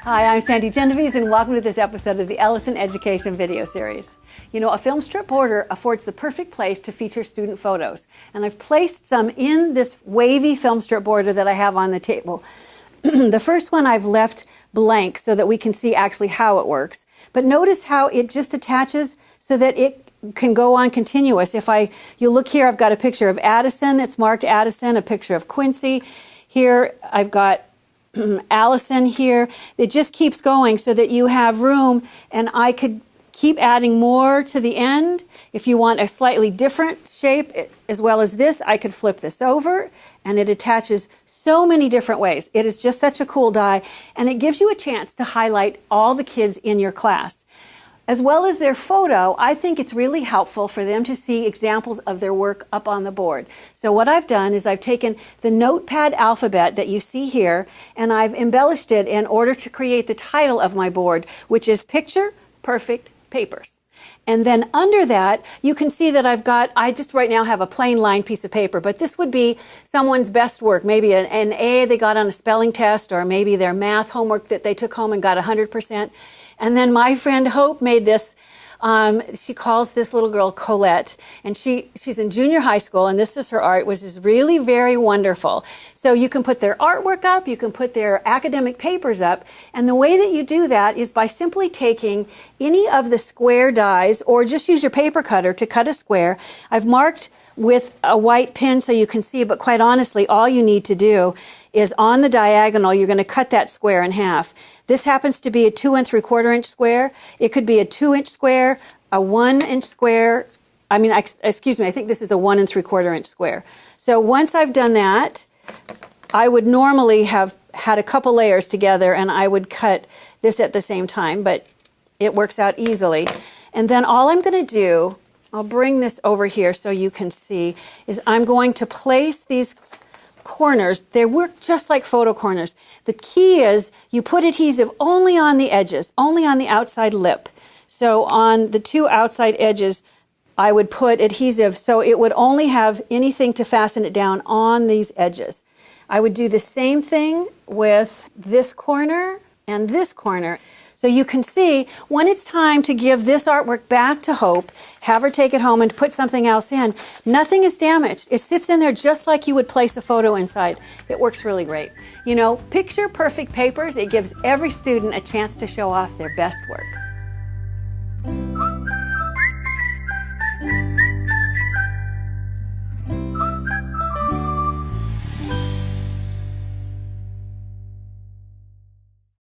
Hi, I'm Sandy Genovese, and welcome to this episode of the Ellison Education video series. You know, a film strip border affords the perfect place to feature student photos, and I've placed some in this wavy film strip border that I have on the table. The first one I've left blank so that we can see actually how it works, but notice how it just attaches so that it can go on continuous. You look here, I've got a picture of Addison that's marked Addison, a picture of Quincy. Here I've got Allison here. It just keeps going so that you have room, and I could keep adding more to the end. If you want a slightly different shape as well as this, I could flip this over, and it attaches so many different ways. It is just such a cool die, and it gives you a chance to highlight all the kids in your class. As well as their photo, I think it's really helpful for them to see examples of their work up on the board. So what I've done is I've taken the Notepad alphabet that you see here, and I've embellished it in order to create the title of my board, which is Picture Perfect Papers. And then under that, you can see that I just right now have a plain lined piece of paper, but this would be someone's best work, maybe an A they got on a spelling test, or maybe their math homework that they took home and got 100%. And then my friend Hope made this. She calls this little girl Colette, and she's in junior high school, and this is her art, which is really very wonderful. So you can put their artwork up, you can put their academic papers up, and the way that you do that is by simply taking any of the square dies, or just use your paper cutter to cut a square. I've marked with a white pen so you can see, but quite honestly, all you need to do is on the diagonal, you're going to cut that square in half. This happens to be a 2 and 3/4 inch square. It could be a 2-inch square, a 1-inch square. I think this is a 1 and 3/4 inch square. So once I've done that, I would normally have had a couple layers together, and I would cut this at the same time, but it works out easily. And then all I'm going to do, I'll bring this over here so you can see, is I'm going to place these corners. They work just like photo corners. The key is you put adhesive only on the edges, only on the outside lip. So on the two outside edges, I would put adhesive so it would only have anything to fasten it down on these edges. I would do the same thing with this corner and this corner. So you can see when it's time to give this artwork back to Hope, have her take it home and put something else in, nothing is damaged. It sits in there just like you would place a photo inside. It works really great. You know, picture perfect papers. It gives every student a chance to show off their best work.